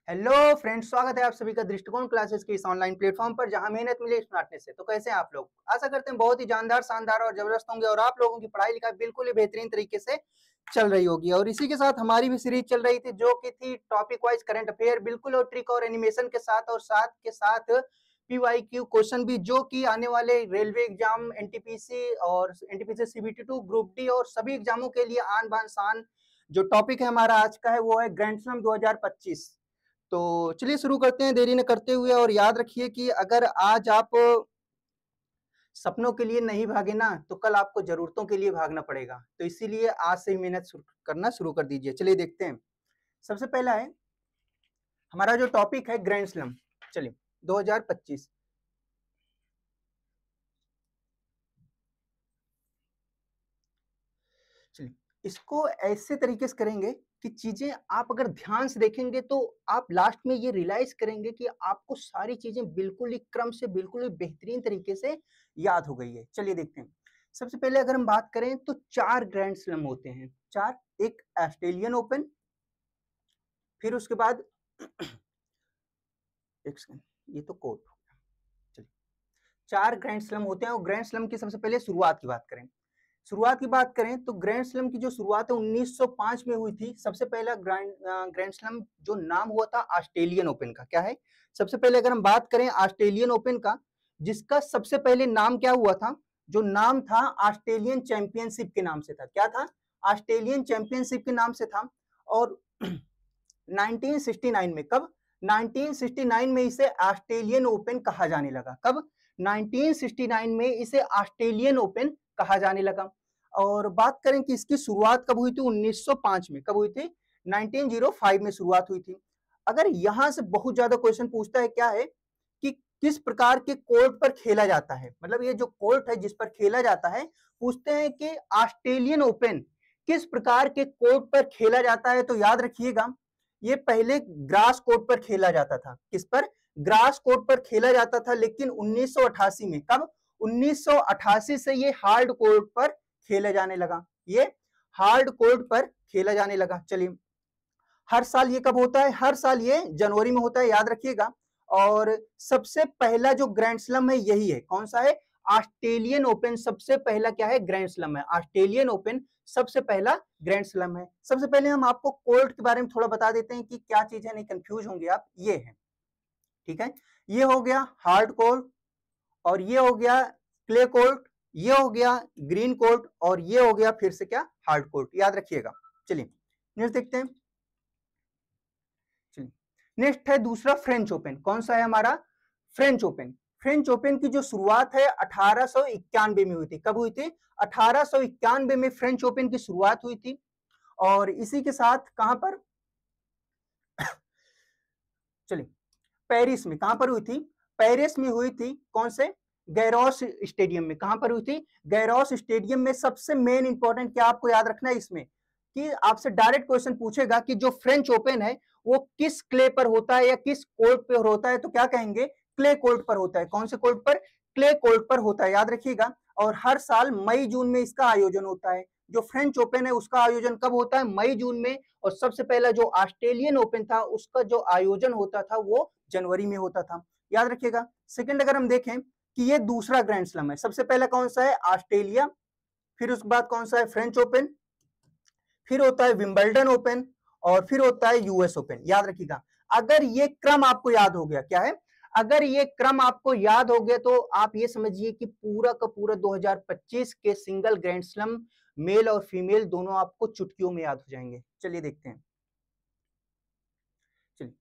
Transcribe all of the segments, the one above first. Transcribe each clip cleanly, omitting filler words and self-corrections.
Hello friends, स्वागत है आप सभी का दृष्टिकोण क्लासेस के इस ऑनलाइन प्लेटफॉर्म पर जहां मेहनत मिले स्मार्टनेस से। तो कैसे हैं आप लोग? आशा करते हैं बहुत ही जानदार, शानदार और जबरदस्त होंगे और आप लोगों की पढ़ाई लिखाई बिल्कुल ही बेहतरीन तरीके से चल रही होगी। और इसी के साथ हमारी भी सीरीज चल रही थी जो कि थी टॉपिक वाइज करंट अफेयर, बिल्कुल और ट्रिक और एनिमेशन के साथ, और साथ के साथ PYQ क्वेश्चन भी, जो कि आने वाले रेलवे एग्जाम, एनटीपीसी और एनटीपीसी CBT2, ग्रुप डी और सभी एग्जामों के लिए आन बान शान जो टॉपिक है हमारा आज का है वो है ग्रैंड स्लैम 2025। तो चलिए शुरू करते हैं देरी न करते हुए। और याद रखिए कि अगर आज आप सपनों के लिए नहीं भागे ना, तो कल आपको जरूरतों के लिए भागना पड़ेगा। तो इसीलिए आज से ही मेहनत करना शुरू कर दीजिए। चलिए देखते हैं। सबसे पहला है हमारा जो टॉपिक है ग्रैंड स्लैम। चलिए 2025। चलिए इसको ऐसे तरीके से करेंगे कि चीजें आप अगर ध्यान से देखेंगे तो आप लास्ट में ये रियलाइज करेंगे कि आपको सारी चीजें बिल्कुल ही क्रम से, बिल्कुल ही बेहतरीन तरीके से याद हो गई है। चलिए देखते हैं। सबसे पहले अगर हम बात करें तो 4 ग्रैंड स्लैम होते हैं। 4। एक ऑस्ट्रेलियन ओपन, फिर उसके बाद एक सेकंड, ये तो कोर्ट हो गया। चलिए 4 ग्रैंड स्लैम होते हैं। और ग्रैंड स्लैम की सबसे पहले शुरुआत की बात करें, तो ग्रैंड स्लैम की जो शुरुआत है 1905 में हुई थी। सबसे पहला ग्रैंड स्लैम जो नाम हुआ था ऑस्ट्रेलियन ओपन का। क्या है? सबसे पहले अगर हम बात करें ऑस्ट्रेलियन ओपन का, जिसका सबसे पहले नाम क्या हुआ था? जो नाम था ऑस्ट्रेलियन चैंपियनशिप के नाम से था। क्या था? ऑस्ट्रेलियन चैंपियनशिप के नाम से था। और 1969 में, कब? 1969 में इसे ऑस्ट्रेलियन ओपन कहा जाने लगा। कब? 1969 में इसे ऑस्ट्रेलियन ओपन कहा जाने लगा। और बात करें कि इसकी शुरुआत कब हुई थी? 1905 में। कब हुई थी? 1905 में शुरुआत हुई थी। अगर यहां से बहुत ज्यादा क्वेश्चन पूछता है, क्या है कि किस प्रकार के कोर्ट पर खेला जाता है, मतलब ये जो कोर्ट है जिस पर खेला जाता है, पूछते हैं कि ऑस्ट्रेलियन ओपन किस प्रकार के कोर्ट पर खेला जाता है। तो याद रखिएगा, ये पहले ग्रास कोर्ट पर खेला जाता था। किस पर? ग्रास कोर्ट पर खेला जाता था। लेकिन 1988 में, कब? 1988 से ये हार्ड कोर्ट पर खेला जाने लगा। ये हार्ड कोर्ट पर खेला जाने लगा। चलिए, हर साल ये कब होता है? हर साल ये जनवरी में होता है, याद रखिएगा। और सबसे पहला जो ग्रैंड स्लैम है यही है। कौन सा है? ऑस्ट्रेलियन ओपन सबसे पहला क्या है? ग्रैंड स्लैम है। ऑस्ट्रेलियन ओपन सबसे पहला ग्रैंड स्लैम है। सबसे पहले हम आपको कोर्ट के बारे में थोड़ा बता देते हैं कि क्या चीज है, नहीं कंफ्यूज होंगे आप। ये है, ठीक है। ये हो गया हार्ड कोर्ट, और ये हो गया क्ले कोर्ट, ये हो गया ग्रीन कोर्ट, और ये हो गया फिर से क्या? Hard court. याद रखिएगा। चलिए नेक्स्ट देखते हैं। चलिए नेक्स्ट है दूसरा फ्रेंच ओपन। कौन सा है हमारा? French open. फ्रेंच ओपन की जो शुरुआत है 1891 में हुई थी। कब हुई थी? 1891 में फ्रेंच ओपन की शुरुआत हुई थी। और इसी के साथ कहां पर? चलिए पेरिस में। कहां पर हुई थी? पेरिस में हुई थी। कौन से? गैरोस स्टेडियम में। कहां पर हुई थी? गैरोस स्टेडियम में। सबसे मेन इंपॉर्टेंट क्या आपको याद रखना है इसमें, कि आपसे डायरेक्ट क्वेश्चन पूछेगा कि जो फ्रेंच ओपन है वो किस क्ले पर होता है या किस कोर्ट पर होता है, तो क्या कहेंगे? क्ले कोर्ट पर होता है। कौन से कोर्ट पर? क्ले कोर्ट पर होता है, याद रखिएगा। और हर साल मई जून में इसका आयोजन होता है। जो फ्रेंच ओपन है उसका आयोजन कब होता है? मई जून में। और सबसे पहला जो ऑस्ट्रेलियन ओपन था उसका जो आयोजन होता था वो जनवरी में होता था। याद रखिएगा। सेकंड अगर हम देखें कि ये दूसरा ग्रैंड स्लैम है। सबसे पहला कौन सा है? ऑस्ट्रेलिया, फिर उसके बाद कौन सा है? फ्रेंच ओपन, फिर होता है विंबलडन ओपन, और फिर होता है यूएस ओपन। याद रखिएगा। अगर ये क्रम आपको याद हो गया, क्या है? अगर ये क्रम आपको याद हो गया तो आप ये समझिए कि पूरा का पूरा 2025 के सिंगल ग्रैंड स्लैम मेल और फीमेल दोनों आपको चुटकियों में याद हो जाएंगे। चलिए देखते हैं। चलिए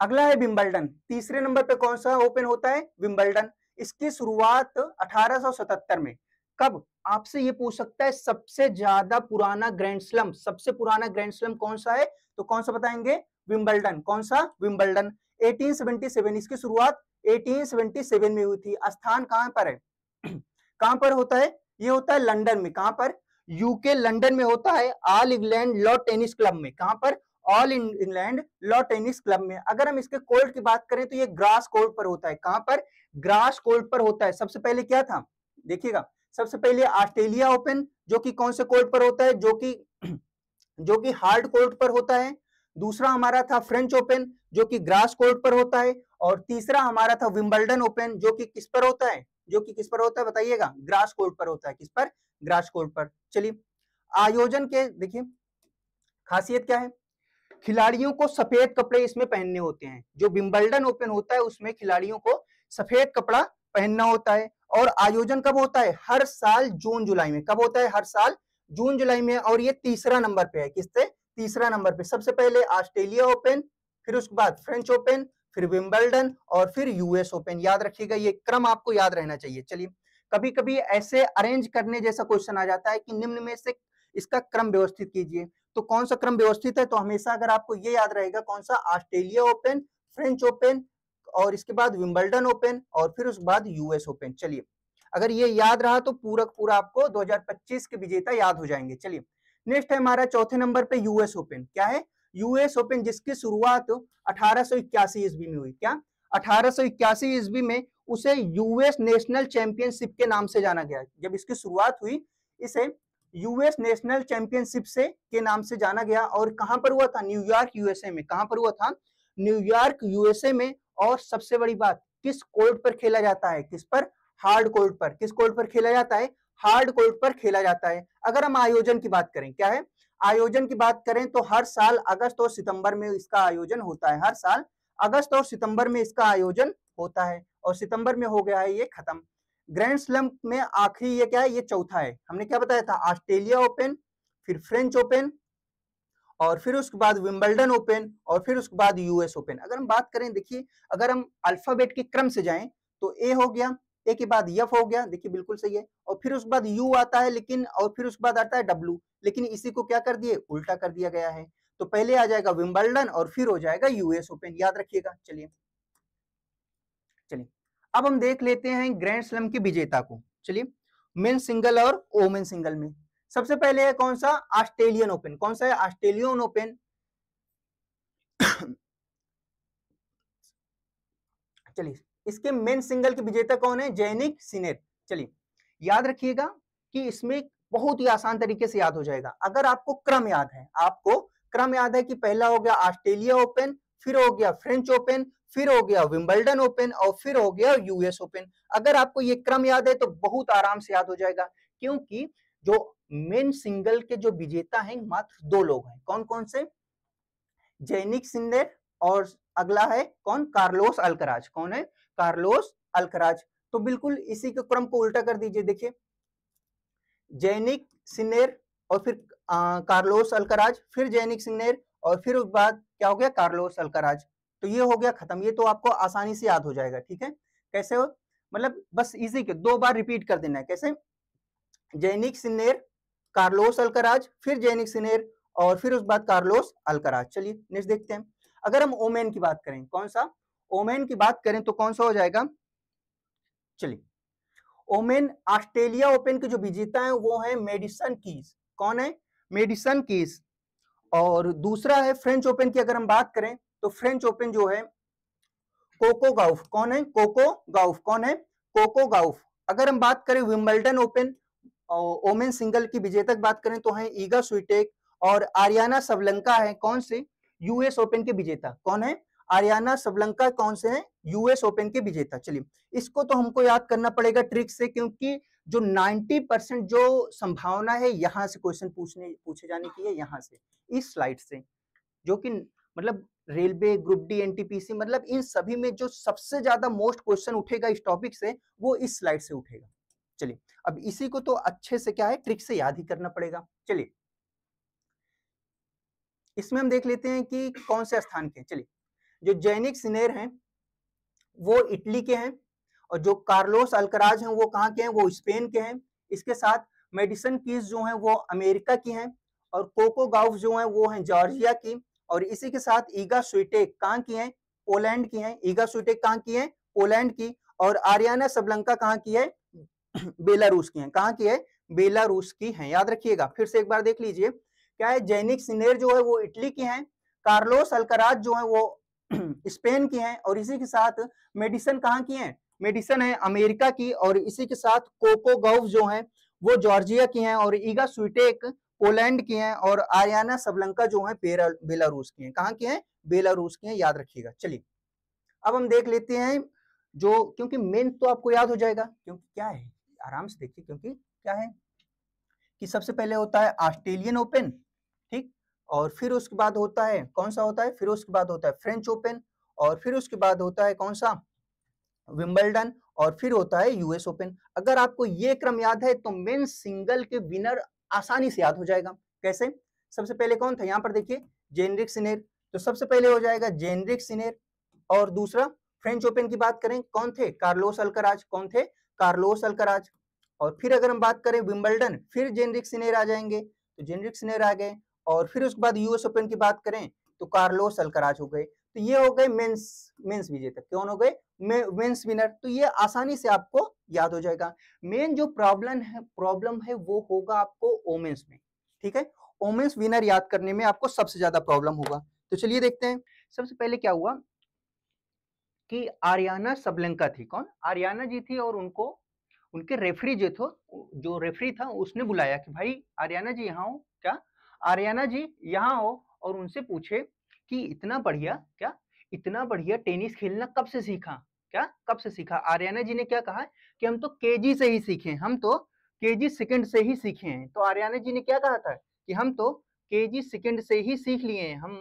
अगला है विंबलडन। तीसरे नंबर पे कौन सा ओपन होता है? विंबलडन। इसकी शुरुआत 1877 में। कब? आपसे ये पूछ सकता है सबसे ज्यादा पुराना ग्रैंड स्लैम, सबसे पुराना ग्रैंड स्लैम कौन सा है? तो कौन सा बताएंगे? विंबलडन। कौन सा? विंबलडन। 1877 इसकी शुरुआत 1877 में हुई थी। स्थान कहां पर है? कहां पर होता है? ये होता है लंदन में। कहां पर? यूके लंदन में होता है, all England law tennis club में। कहां पर? All England law tennis club में। अगर हम इसके कोर्ट की बात करें तो ये ग्रास कोर्ट पर होता है। कहां पर? ग्रास कोर्ट पर होता है। सबसे पहले क्या था? देखिएगा, सबसे पहले ऑस्ट्रेलिया ओपन, जो कि कौन से कोर्ट पर होता है? जो कि हार्ड कोर्ट पर होता है। दूसरा हमारा था फ्रेंच ओपन जो कि ग्रास कोर्ट पर होता है, और तीसरा हमारा था विंबलडन ओपन जो कि किस पर होता है, जो कि किस पर होता है बताइएगा, ग्रास कोर्ट पर होता है। किस पर? ग्रास कोर्ट पर। चलिए आयोजन के देखिए खासियत क्या है, खिलाड़ियों को सफेद कपड़े इसमें पहनने होते हैं। जो विंबलडन ओपन होता है उसमें खिलाड़ियों को सफेद कपड़ा पहनना होता है, और आयोजन कब होता है? हर साल जून जुलाई में। कब होता है? हर साल जून जुलाई में। और ये तीसरा नंबर पे है। किससे? तीसरा नंबर पे। सबसे पहले ऑस्ट्रेलिया ओपन, फिर उसके बाद फ्रेंच ओपन, फिर विंबलडन और फिर यूएस ओपन। याद रखिएगा, ये क्रम आपको याद रहना चाहिए। चलिए कभी कभी ऐसे अरेंज करने जैसा क्वेश्चन आ जाता है कि निम्न में से इसका क्रम व्यवस्थित कीजिए, तो कौन सा क्रम व्यवस्थित है? तो हमेशा अगर आपको ये याद रहेगा कौन सा, ऑस्ट्रेलिया ओपन, फ्रेंच ओपन और इसके बाद विंबलडन ओपन और फिर उसके बाद यूएस ओपन। चलिए अगर ये याद रहा तो पूरा पूरा आपको 2025 के विजेता याद हो जाएंगे। चलिए नेक्स्ट है हमारा चौथे नंबर पे यूएस ओपन। क्या है? यूएस ओपन जिसकी शुरुआत 1881 ईस्वी में हुई। क्या? 1881 ईस्वी में उसे यूएस नेशनल चैंपियनशिप के नाम से जाना गया। जब इसकी शुरुआत हुई इसे यूएस नेशनल चैंपियनशिप से के नाम से जाना गया। और कहां पर हुआ था? न्यूयॉर्क यूएसए में। कहां पर हुआ था? न्यूयॉर्क यूएसए में। और सबसे बड़ी बात, किस कोर्ट पर खेला जाता है? किस पर? हार्ड कोर्ट पर। किस कोर्ट पर खेला जाता है? हार्ड कोर्ट पर खेला जाता है। अगर हम आयोजन की बात करें, क्या है? आयोजन की बात करें तो हर साल अगस्त और सितंबर में इसका आयोजन होता है। हर साल अगस्त और सितंबर में इसका आयोजन होता है, और सितंबर में हो गया है ये खत्म। ग्रैंड स्लैम में आखिरी ये क्या है? ये चौथा है। हमने क्या बताया था? ऑस्ट्रेलिया ओपन, फिर फ्रेंच ओपन और फिर उसके बाद विंबलडन ओपन और फिर उसके बाद यूएस ओपन। अगर हम बात करें, देखिए अगर हम अल्फाबेट के क्रम से जाएं तो ए हो गया, ए के बाद एफ हो गया, देखिए बिल्कुल सही है, और फिर उसके बाद यू आता है लेकिन, और फिर उसके बाद आता है डब्ल्यू, लेकिन इसी को क्या कर दिए? उल्टा कर दिया गया है। तो पहले आ जाएगा विंबलडन और फिर हो जाएगा यूएस ओपन। याद रखिएगा। चलिए चलिए अब हम देख लेते हैं ग्रैंड स्लैम के विजेता को। चलिए मेन सिंगल और वोमेन सिंगल में सबसे पहले है कौन सा? Australian open. कौन सा है? Australian open. चलिए इसके मेन सिंगल के विजेता कौन है? जैनिक सिनेर। चलिए याद रखिएगा कि इसमें बहुत ही आसान तरीके से याद हो जाएगा अगर आपको क्रम याद है। आपको क्रम याद है कि पहला हो गया ऑस्ट्रेलिया ओपन, फिर हो गया फ्रेंच ओपन, फिर हो गया विंबलडन ओपन और फिर हो गया यूएस ओपन। अगर आपको ये क्रम याद है तो बहुत आराम से याद हो जाएगा, क्योंकि जो मेन सिंगल के जो विजेता हैं मात्र दो लोग हैं। कौन कौन से? जैनिक सिन्नर और अगला है कौन? Carlos Alcaraz. कौन है? Carlos Alcaraz. तो बिल्कुल इसी के क्रम को उल्टा कर दीजिए। देखिए जैनिक सिन्नर और फिर कार्लोस अल्कराज, फिर जैनिक सिन्नर और फिर उसके बाद क्या हो गया? Carlos Alcaraz. तो ये हो गया खत्म। ये तो आपको आसानी से याद हो जाएगा। ठीक है, कैसे हो? मतलब बस इसी के दो बार रिपीट कर देना है। कैसे? जैनिक सिन्नर, कार्लोस अल्कराज, फिर जैनिक सिन्नर और फिर उसके बाद कार्लोस अल्कराज। चलिए नेक्स्ट देखते हैं। अगर हम ओमेन की बात करें, कौन सा? ओमेन की बात करें तो कौन सा हो जाएगा? चलिए ओमेन ऑस्ट्रेलिया ओपन के जो विजेता हैं वो है मेडिसन कीज। कौन है? Medicine keys. और दूसरा है फ्रेंच ओपन की अगर हम बात करें तो फ्रेंच ओपन जो है कोको गाउफ। कौन है? कोको गाउफ। कौन है? कोको गाउफ। अगर हम बात करें विंबलडन ओपन ओमेन सिंगल की विजेता की बात करें तो है ईगा स्विटेक और आरियाना सबलंका है। कौन से? यूएस ओपन के विजेता। कौन है? आरियाना सबलंका कौन से हैं? यूएस ओपन के विजेता। चलिए इसको तो हमको याद करना पड़ेगा ट्रिक से, क्योंकि जो 90% जो संभावना है यहां से क्वेश्चन पूछे जाने की है, यहां से इस स्लाइड से, जो कि मतलब रेलवे, ग्रुप डी, एनटीपीसी, मतलब इन सभी में जो सबसे ज्यादा मोस्ट क्वेश्चन उठेगा इस टॉपिक से वो इस स्लाइड से उठेगा। चलिए अब इसी को तो अच्छे से क्या है ट्रिक से याद ही करना पड़ेगा। चलिए इसमें हम देख लेते हैं कि कौन से स्थान के। चलिए जो जैनिक सिनेर हैं वो इटली के हैं, और जो कार्लोस अल्कराज हैं वो कहाँ के हैं? वो स्पेन के हैं। इसके साथ मेडिसन कीज जो हैं वो अमेरिका की हैं, और कोको गाउफ जो हैं वो हैं जॉर्जिया की, और इसी के साथ ईगा स्विटेक कहाँ की हैं? पोलैंड की हैं। ईगा स्विटेक कहाँ की हैं? पोलैंड की। और आरियाना सबलंका कहाँ की है? बेलारूस की हैं। कहाँ की है? बेलारूस की हैं। याद रखिएगा, फिर से एक बार देख लीजिए। क्या है? जैनिक सिनेर जो है वो इटली की हैं, कार्लोस अल्कराज जो है वो स्पेन की हैं, और इसी के साथ मेडिसन कहाँ की हैं? मेडिसन है अमेरिका की, और इसी के साथ कोको गाउफ जो हैं वो जॉर्जिया की हैं, और ईगा स्विटेक पोलैंड की हैं, और आरियाना सबलंका जो है बेलारूस की हैं। कहाँ की हैं? बेलारूस की हैं, याद रखिएगा। चलिए अब हम देख लेते हैं जो, क्योंकि मेन तो आपको याद हो जाएगा, क्योंकि क्या है, आराम से देखिए, क्योंकि क्या है कि सबसे पहले होता है ऑस्ट्रेलियन ओपन, ठीक, और फिर उसके बाद होता है कौन सा होता है, फिर उसके बाद होता है फ्रेंच ओपन, और फिर उसके बाद होता है कौन सा, विंबलडन, और फिर होता है यूएस ओपन। अगर आपको ये क्रम याद है तो मेन सिंगल के विनर आसानी से याद हो जाएगा। कैसे? सबसे पहले कौन था, यहाँ पर देखिए जेनरिक सिनेर, तो सबसे पहले हो जाएगा जेनरिक सिनेर। और दूसरा फ्रेंच ओपन की बात करें, कौन थे? Carlos Alcaraz. कौन थे? Carlos Alcaraz. और फिर अगर हम बात करें विंबलडन, फिर जेनरिक सिनेर आ जाएंगे, तो जेनरिक सिनेर आ गए। और फिर उसके बाद यूएस ओपन की बात करें तो कार्लोस अल्कराज हो गए। तो ये हो गए मेंस विजेता। कौन हो गए? Men's winner. तो ये आसानी से आपको याद हो जाएगा। मेन जो प्रॉब्लम है वो होगा आपको ओमेंस में, ठीक है। ओमेंस विनर याद करने में आपको सबसे ज्यादा प्रॉब्लम होगा। तो चलिए देखते हैं। सबसे पहले क्या हुआ कि आरियाना सबलंका थी। कौन? आरियाना जी थी, और उनके रेफरी जो रेफरी था उसने बुलाया कि भाई आरियाना जी यहाँ हो। क्या? आरियाना जी यहाँ हो, और उनसे पूछे कि इतना बढ़िया टेनिस खेलना कब से सीखा? क्या कब से सीखा? आरियाना जी ने क्या कहा कि हम तो केजी से ही सीखे, हम तो केजी सेकंड से ही सीखे हैं। तो आरियाना जी ने क्या कहा था कि हम तो केजी सेकंड से ही सीख लिए हैं, हम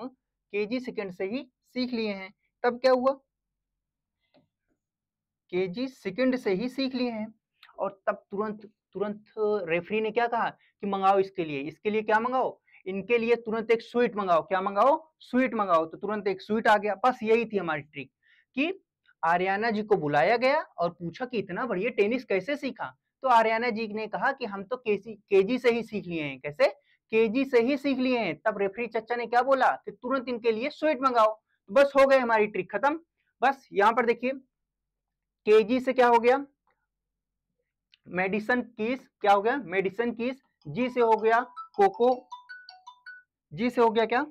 केजी सेकंड से ही सीख लिए हैं। तब क्या हुआ? केजी सेकंड से ही सीख लिए हैं। और तब तुरंत रेफरी ने क्या कहा कि मंगाओ इसके लिए क्या मंगाओ? इनके लिए तुरंत एक स्वीट मंगाओ। क्या मंगाओ? स्वीट मंगाओ। तो तुरंत एक स्वीट आ गया। बस यही थी हमारी ट्रिक कि आरियाना जी को बुलाया गया और पूछा कि इतना बढ़िया टेनिस कैसे सीखा? तो आरियाना जी ने कहा कि हम तो केजी से ही सीख लिए हैं। कैसे? केजी से ही सीख लिए हैं। तब रेफरी चचा ने क्या बोला कि तुरंत इनके लिए स्वीट मंगाओ। बस हो गए, हमारी ट्रिक खत्म। बस यहां पर देखिए केजी से क्या हो गया? Madison Keys. क्या हो गया? Madison keys. जी से हो गया कोको, जी से हो गया क्या?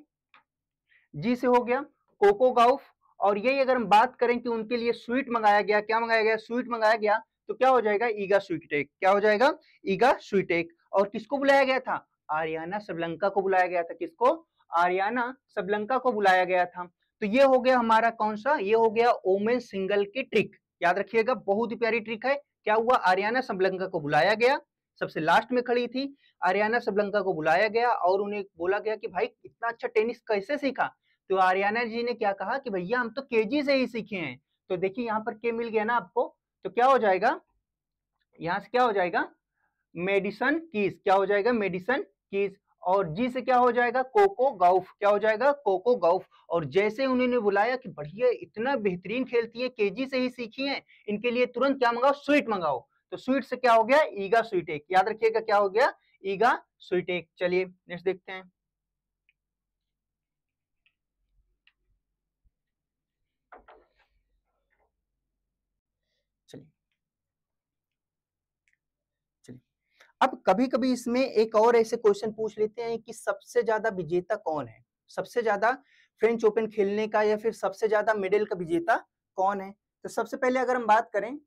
जी से हो गया कोको गाउफ। और यही अगर हम बात करें कि उनके लिए स्वीट मंगाया गया, क्या मंगाया गया? स्वीट मंगाया गया। तो क्या हो जाएगा? ईगा स्वीटेक। क्या हो जाएगा? ईगा स्वीटेक। और किसको बुलाया गया था? आरियाना सबलंका को बुलाया गया था। किसको? आरियाना सबलंका को बुलाया गया था। तो ये हो गया हमारा कौन सा? ये हो गया ओमेन सिंगल की ट्रिक। याद रखिएगा, बहुत ही प्यारी ट्रिक है। क्या हुआ? आरियाना सबलंका को बुलाया गया, सबसे लास्ट में खड़ी थी। आरियाना सबलंका को बुलाया गया और उन्हें बोला गया कि भाई इतना अच्छा टेनिस कैसे सीखा? तो आरियाना जी ने क्या कहा कि भैया हम तो केजी से ही सीखे हैं। तो देखिए यहाँ पर के मिल गया ना आपको, तो क्या हो जाएगा? यहाँ से क्या हो जाएगा? Medicine keys. क्या हो जाएगा? Medicine keys. और जी से क्या हो जाएगा? कोको गाउफ। क्या हो जाएगा? कोको गाउफ। और जैसे उन्होंने बुलाया कि बढ़िया इतना बेहतरीन खेलती है, केजी से ही सीखी है, इनके लिए तुरंत क्या मंगाओ? स्वीट मंगाओ। तो स्वीट से क्या हो गया? ईगा स्वीटेक। याद रखिएगा क्या हो गया? ईगा स्वीटेक। चलिए नेक्स्ट देखते हैं। चलिए चलिए अब कभी कभी इसमें एक और ऐसे क्वेश्चन पूछ लेते हैं कि सबसे ज्यादा विजेता कौन है? सबसे ज्यादा फ्रेंच ओपन खेलने का या फिर सबसे ज्यादा मेडल का विजेता कौन है? तो सबसे पहले अगर हम बात करें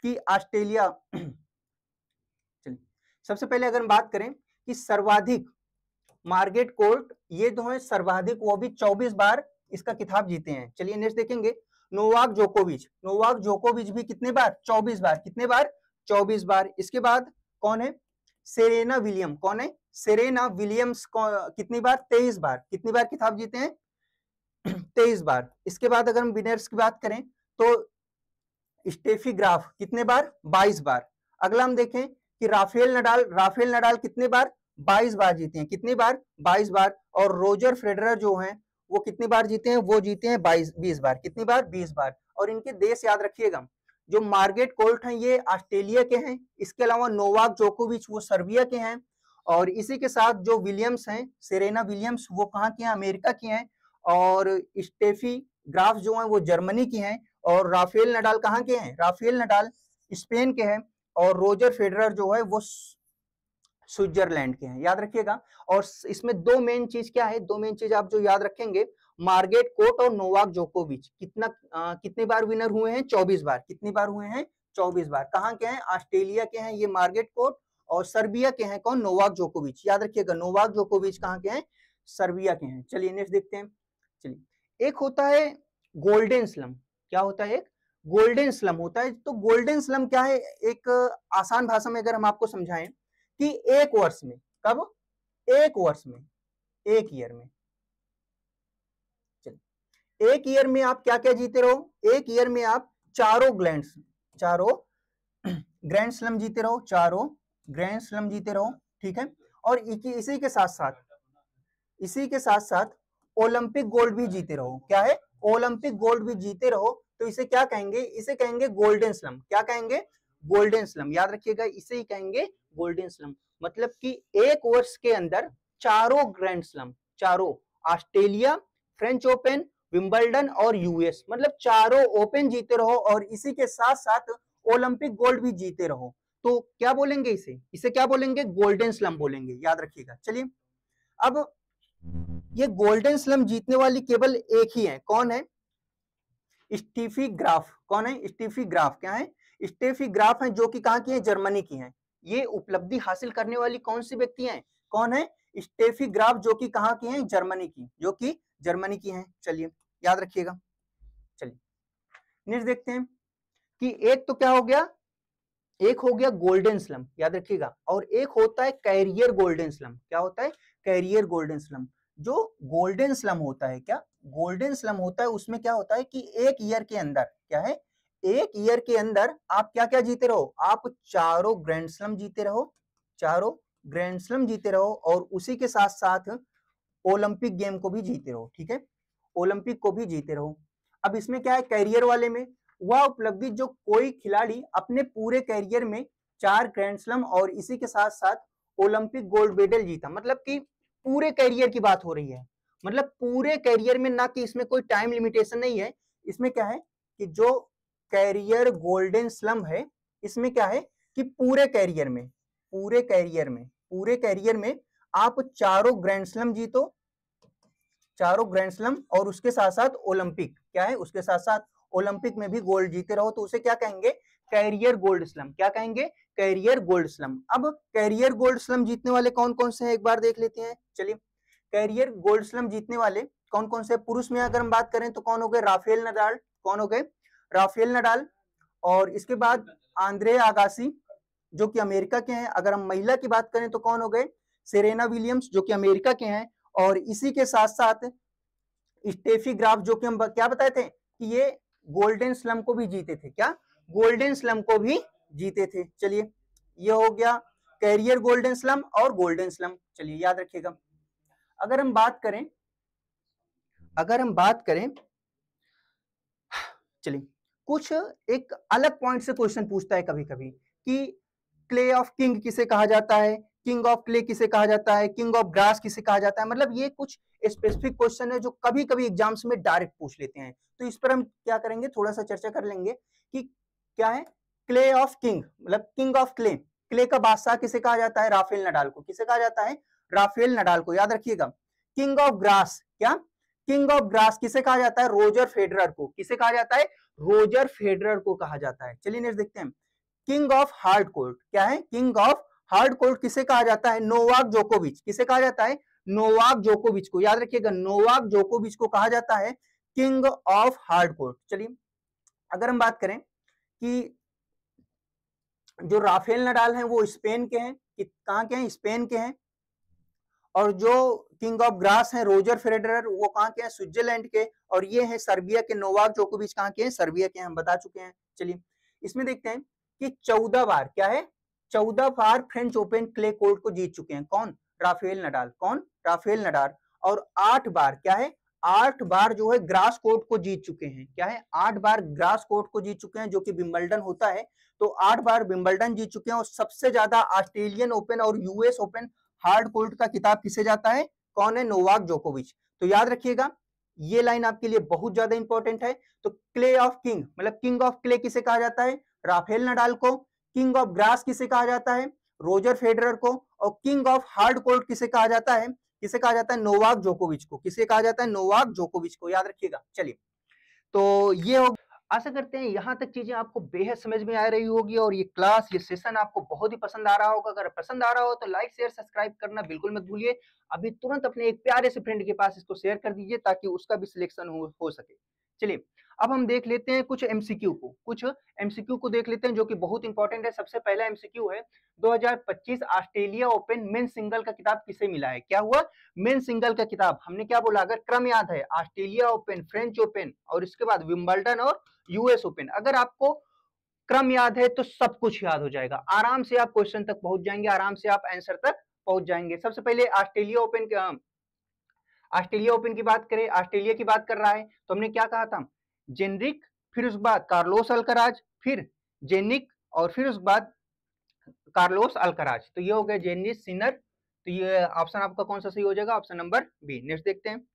कि ऑस्ट्रेलिया चलिए सबसे पहले अगर हम बात करें कि सर्वाधिक मार्गेट कोर्ट, ये दो है सर्वाधिक, वो भी 24 बार इसका खिताब जीते हैं। चलिए नेक्स्ट देखेंगे नोवाक जोकोविच। नोवाक जोकोविच भी कितने बार? 24 बार। कितने बार? 24 बार। इसके बाद कौन है? Serena William. कौन है? सेरेना विलियम्स कितनी बार? 23 बार। कितनी बार खिताब जीते हैं? 23 बार। इसके बाद अगर हम विनर्स की बात करें तो स्टेफी ग्राफ कितने बार? 22 बार। अगला हम देखें कि राफेल नडाल कितने बार? 22 बार जीते हैं। कितनी बार? 22 बार। और रोजर फेडरर जो हैं वो कितनी बार जीते हैं? वो जीते हैं 20 बार। कितनी बार? 20 बार। और इनके देश याद रखिएगा, जो मार्गेट कोर्ट हैं ये ऑस्ट्रेलिया के हैं, इसके अलावा नोवाक जोकोविच वो सर्बिया के हैं, और इसी के साथ जो विलियम्स हैं, सेरेना विलियम्स, वो कहाँ की हैं? अमेरिका की हैं, और स्टेफी ग्राफ जो हैं वो जर्मनी की हैं, और राफेल नडाल कहाँ के हैं? राफेल नडाल स्पेन के हैं, और रोजर फेडरर जो है वो स्विट्जरलैंड के हैं। याद रखिएगा। और इसमें दो मेन चीज क्या है? दो मेन चीज आप जो याद रखेंगे, मार्गेट कोर्ट और नोवाक जोकोविच कितने बार विनर हुए हैं? 24 बार। कितनी बार हुए हैं? 24 बार। कहाँ के हैं? ऑस्ट्रेलिया के हैं ये मार्गेट कोर्ट, और सर्बिया के हैं कौन, नोवाक जोकोविच। याद रखिएगा नोवाक जोकोविच कहाँ के हैं, सर्बिया के हैं। चलिए नेक्स्ट देखते हैं। चलिए एक होता है गोल्डन स्लम, क्या होता है, एक गोल्डन स्लम होता है। तो गोल्डन स्लम क्या है, एक आसान भाषा में अगर हम आपको समझाएं कि एक वर्ष में, कब, एक वर्ष में, एक ईयर में, चलिए एक ईयर में आप क्या क्या जीते रहो, एक ईयर में आप चारों ग्रैंड स्लम जीते रहो, चारों ग्रैंड स्लम जीते रहो, ठीक है। और इसी के साथ साथ ओलंपिक गोल्ड भी जीते रहो। क्या है, ओलंपिक गोल्ड भी जीते रहो। तो इसे क्या कहेंगे, इसे कहेंगे गोल्डन स्लम। क्या कहेंगे, गोल्डन स्लम। याद रखिएगा इसे ही कहेंगे गोल्डन स्लम। मतलब कि एक वर्ष के अंदर चारों ग्रैंड स्लम, चारों, ऑस्ट्रेलिया, फ्रेंच ओपन, विंबलडन और यूएस, मतलब चारों ओपन जीते रहो और इसी के साथ साथ ओलंपिक गोल्ड भी जीते रहो। तो क्या बोलेंगे इसे क्या बोलेंगे, गोल्डन स्लम बोलेंगे। याद रखिएगा। चलिए अब ये गोल्डन स्लम जीतने वाली केवल एक ही है, कौन है, स्टीफी ग्राफ। कौन है, स्टीफी ग्राफ। क्या है, स्टीफी ग्राफ है, जो कि कहां की है, जर्मनी की है। ये उपलब्धि हासिल करने वाली कौन सी व्यक्ति है, कौन है, स्टीफी ग्राफ, जो कि कहां की है, जर्मनी की, जो कि जर्मनी की है। चलिए याद रखिएगा। चलिए नेक्स्ट देखते हैं कि एक तो क्या हो गया, एक हो गया गोल्डन स्लम, याद रखिएगा, और एक होता है कैरियर गोल्डन स्लम। क्या होता है, कैरियर गोल्डन स्लम। जो गोल्डन स्लम होता है, क्या गोल्डन स्लम होता है, उसमें क्या होता है कि एक ईयर के अंदर, क्या है, एक ईयर के अंदर आप क्या क्या जीते रहो, आप चारों ग्रैंड स्लम जीते रहो, चारों ग्रैंड स्लम जीते रहो और उसी के साथ साथ ओलंपिक गेम को भी जीते रहो, ठीक है, ओलंपिक को भी जीते रहो। अब इसमें क्या है, कैरियर वाले में वह उपलब्धि जो कोई खिलाड़ी अपने पूरे कैरियर में 4 ग्रैंड स्लम और इसी के साथ साथ ओलंपिक गोल्ड मेडल जीता, मतलब कि पूरे कैरियर की बात हो रही है, मतलब पूरे कैरियर में, ना कि इसमें कोई टाइम लिमिटेशन नहीं है। इसमें क्या है कि जो कैरियर गोल्डन स्लम है, इसमें क्या है कि पूरे कैरियर में, पूरे कैरियर में आप चारों ग्रैंड स्लम जीतो, चारों ग्रैंड स्लम और उसके साथ साथ ओलंपिक, क्या है, उसके साथ साथ ओलंपिक में भी गोल्ड जीते रहो, तो उसे क्या कहेंगे, कैरियर गोल्ड स्लम। क्या कहेंगे, कैरियर गोल्ड स्लम। अब कैरियर गोल्ड स्लम जीतने वाले कौन कौन से हैं, एक बार देख लेते हैं। चलिए कैरियर गोल्ड स्लम जीतने वाले कौन कौन से, पुरुष में अगर हम बात करें तो कौन हो गए, राफेल नडाल। कौन हो गए, राफेल नडाल। और इसके बाद आंद्रे आगासी, जो कि अमेरिका के हैं। अगर हम महिला की बात करें तो कौन हो गए, सेरेना विलियम्स, जो कि अमेरिका के हैं। और इसी के साथ साथ स्टेफी ग्राफ, जो कि हम क्या बताए थे कि ये गोल्डन स्लम को भी जीते थे, क्या, गोल्डन स्लम को भी जीते थे। चलिए ये हो गया कैरियर गोल्डन स्लम और गोल्डन स्लम। चलिए याद रखिएगा। अगर हम बात करें चलिए कुछ एक अलग पॉइंट से क्वेश्चन पूछता है कभी कभी कि क्ले ऑफ किंग किसे कहा जाता है, किंग ऑफ क्ले किसे कहा जाता है, किंग ऑफ ग्रास किसे कहा जाता है। मतलब ये कुछ स्पेसिफिक क्वेश्चन है जो कभी कभी एग्जाम्स में डायरेक्ट पूछ लेते हैं। तो इस पर हम क्या करेंगे, थोड़ा सा चर्चा कर लेंगे कि क्या है क्ले ऑफ किंग, मतलब किंग ऑफ क्ले, क्ले का बादशाह किसे कहा जाता है, राफेल नडाल को। किसे कहा जाता है, राफेल नडाल को। याद रखिएगा। किंग ऑफ ग्रास, क्या, किंग ऑफ ग्रास किसे कहा जाता है, रोजर फेडरर को। किसे कहा जाता है, रोजर फेडरर को कहा जाता है। चलिए नेक्स्ट देखते हैं। किंग ऑफ हार्ड कोर्ट, क्या है, किंग ऑफ हार्ड कोर्ट किसे कहा जाता है, नोवाक जोकोविच। किसे कहा जाता है, नोवाक जोकोविच को। याद रखिएगा नोवाक जोकोविच को कहा जाता है किंग ऑफ हार्ड कोर्ट। चलिए अगर हम बात करें कि जो राफेल नडाल हैं वो स्पेन के हैं, कहां के हैं, स्पेन के हैं। और जो किंग ऑफ ग्रास हैं रोजर फेडरर, वो कहां के हैं, स्विट्जरलैंड के। और ये हैं सर्बिया के नोवाक जोकोविच, कहां के हैं, सर्बिया के, हम बता चुके हैं। चलिए इसमें देखते हैं कि 14 बार, क्या है, 14 बार फ्रेंच ओपन क्ले कोर्ट को जीत चुके हैं। कौन, राफेल नडाल। कौन, राफेल नडाल। और 8 बार, क्या है, 8 बार जो है ग्रास कोर्ट को जीत चुके हैं। क्या है, 8 बार ग्रास कोर्ट को जीत चुके हैं, जो कि विंबलडन होता है। तो 8 बार विंबलडन जीत चुके हैं। और सबसे ज्यादा ऑस्ट्रेलियन ओपन और यूएस ओपन हार्ड कोर्ट का किताब किसे जाता है, कौन है, नोवाक जोकोविच। तो याद रखिएगा ये लाइन आपके लिए बहुत ज्यादा इंपॉर्टेंट है। तो क्ले ऑफ किंग, मतलब किंग ऑफ क्ले किसे कहा जाता है, राफेल नडाल को। किंग ऑफ ग्रास किसे कहा जाता है, रोजर फेडरर को। और किंग ऑफ हार्ड कोर्ट किसे कहा जाता है, किसे कहा जाता है, नोवाक जोकोविच को। किसे कहा जाता है, नोवाक जोकोविच को। याद रखिएगा। चलिए तो ये हो। आशा करते हैं यहाँ तक चीजें आपको बेहद समझ में आ रही होगी और ये क्लास, ये सेशन आपको बहुत ही पसंद आ रहा होगा। अगर पसंद आ रहा हो तो लाइक शेयर सब्सक्राइब करना बिल्कुल मत भूलिए। अभी तुरंत अपने एक प्यारे से फ्रेंड के पास इसको शेयर कर दीजिए ताकि उसका भी सिलेक्शन हो सके। चलिए, अब हम देख लेते हैं कुछ एमसीक्यू को, देख लेते हैं जो कि बहुत इंपॉर्टेंट है। सबसे पहला एमसीक्यू है, 2025 ऑस्ट्रेलिया ओपन मेन सिंगल का खिताब किसे मिला है? क्या हुआ? मेन सिंगल का खिताब। हमने क्या बोला? अगर क्रम याद है, ऑस्ट्रेलिया ओपन, फ्रेंच ओपन और इसके बाद विंबलडन और यूएस ओपन। अगर आपको क्रम याद है तो सब कुछ याद हो जाएगा, आराम से आप क्वेश्चन तक पहुंच जाएंगे, आराम से आप आंसर तक पहुंच जाएंगे। सबसे पहले ऑस्ट्रेलिया ओपन की बात करें, ऑस्ट्रेलिया की बात कर रहा है तो हमने क्या कहा था? जेनरिक, फिर उसके बाद कार्लोस अल्कराज, फिर जेनिक और फिर उसके बाद कार्लोस अल्कराज। तो ये हो गया जेनिस सिनर। तो ये ऑप्शन आपका कौन सा सही हो जाएगा? Option number B. नेक्स्ट देखते हैं।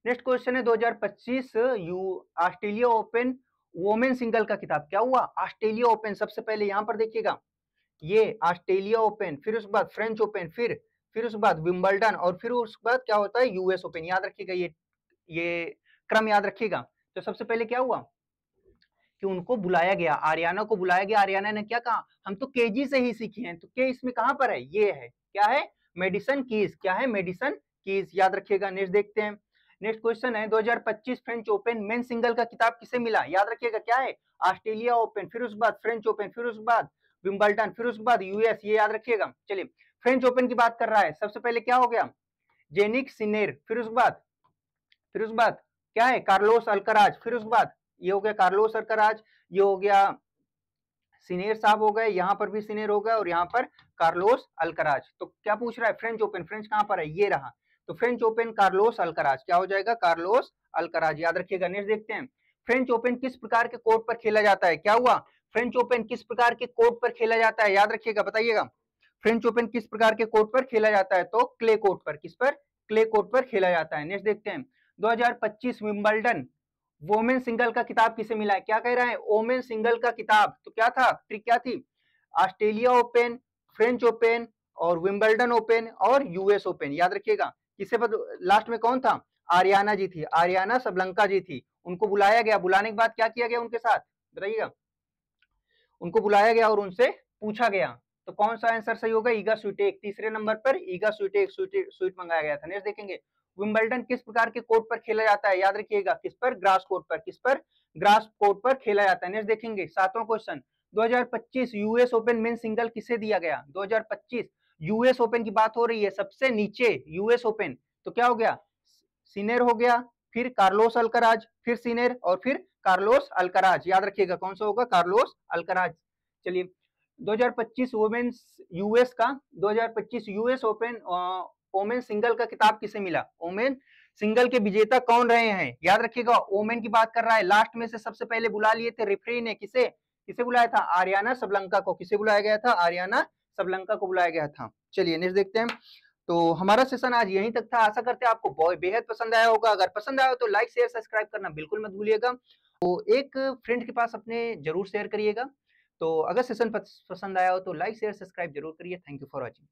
नेक्स्ट क्वेश्चन है, 2025 ऑस्ट्रेलिया ओपन वोमेन सिंगल का खिताब क्या हुआ? Australia open. सबसे पहले यहां पर देखिएगा, ये ऑस्ट्रेलिया ओपन, फिर उसके बाद फ्रेंच ओपन, फिर उसके बाद विंबलडन और फिर उसके बाद क्या होता है? US open. याद रखिएगा, ये क्रम याद रखिएगा। तो सबसे पहले क्या हुआ कि उनको बुलाया गया, आर्याना को बुलाया गया। आर्याना ने क्या कहा? हम तो केजी से ही सीखे हैं। तो के इसमें कहां पर है? ये है, क्या है? Medicine keys. क्या है? Medicine keys. याद रखिएगा। नेक्स्ट देखते हैं। नेक्स्ट क्वेश्चन है, 2025 फ्रेंच ओपन मेन सिंगल का खिताब किसे मिला? याद रखिएगा, क्या है? ऑस्ट्रेलिया ओपन, फिर उसके बाद फ्रेंच ओपन, फिर उसके बाद विंबलडन, फिर उसके बाद यूएस। ये याद रखिएगा। चलिए, फ्रेंच ओपन की बात कर रहा है। सबसे पहले क्या हो गया? जेनिक सिनेर, फिर उसके बाद क्या है? कार्लोस अल्कराज, फिर उसके बाद ये हो गया कार्लोस अल्कराज, ये हो गया सीनियर साहब हो गए, यहाँ पर भी सीनियर हो गए और यहाँ पर कार्लोस अल्कराज। तो क्या पूछ रहा है? French open. फ्रेंच कहां पर है? ये रहा। तो फ्रेंच ओपन कार्लोस अल्कराज। क्या हो जाएगा? Carlos Alcaraz. याद रखिएगा। नेक्स्ट देखते हैं, फ्रेंच ओपन किस प्रकार के कोर्ट पर खेला जाता है? क्या हुआ? फ्रेंच ओपन किस प्रकार के कोर्ट पर खेला जाता है? याद रखिएगा, बताइएगा। फ्रेंच ओपन किस प्रकार के कोर्ट पर खेला जाता है? तो क्ले कोर्ट पर। किस पर? क्ले कोर्ट पर खेला जाता है। नेक्स्ट देखते हैं, 2025 विंबलडन वोमेन सिंगल का किताब किसे मिला है? क्या कह रहा है? वोमेन सिंगल का किताब। तो क्या था? ट्रिक क्या थी? ऑस्ट्रेलिया ओपन, फ्रेंच ओपन और विंबलडन ओपन और यूएस ओपन। याद रखिएगा। किसे पर लास्ट में कौन था? आर्याना जी थी, आर्याना सबलंका जी थी। उनको बुलाया गया, बुलाने के बाद क्या किया गया उनके साथ? बताइएगा। उनको बुलाया गया और उनसे पूछा गया। तो कौन सा आंसर सही होगा? ईगा स्वीटेक। तीसरे नंबर पर ईगा स्वीटेक, स्वीट मंगाया गया था। नेक्स्ट देखेंगे, विंबलडन किस प्रकार के कोर्ट पर खेला जाता है? याद रखिएगा, किस पर? ग्रास कोर्ट पर। किस पर? ग्रास कोर्ट पर खेला जाता है। नेक्स्ट देखेंगे, सातवां question, 2025 US open men single किसे दिया गया? 2025 यूएस ओपन की बात हो रही है, सबसे नीचे यूएस ओपन। तो क्या हो गया? सीनियर हो गया, फिर कार्लोस अल्कराज, फिर सीनियर और फिर कार्लोस अल्कराज। याद रखिएगा कौन सा होगा? Carlos Alcaraz. चलिए, 2025 वुमेन्स यूएस का 2025 यूएस ओपन ओमेन सिंगल का खिताब किसे मिला? ओमेन सिंगल के विजेता कौन रहे हैं? याद रखिएगा, ओमेन की बात कर रहा है। लास्ट में से सबसे पहले बुला लिए थे रेफरी ने, किसे? किसे बुलाया था? आर्याना सबलंका को। किसे बुलाया गया था? आर्याना सबलंका को बुलाया गया था। चलिए नेक्स्ट देखते हैं। तो हमारा सेशन आज यहीं तक था। आशा करते हैं आपको बहुत बेहद पसंद आया होगा। अगर पसंद आया हो तो लाइक शेयर सब्सक्राइब करना बिल्कुल मत भूलिएगा। तो एक फ्रेंड के पास अपने जरूर शेयर करिएगा। तो अगर सेशन पसंद आया हो तो लाइक शेयर सब्सक्राइब जरूर करिए। Thank you for watching.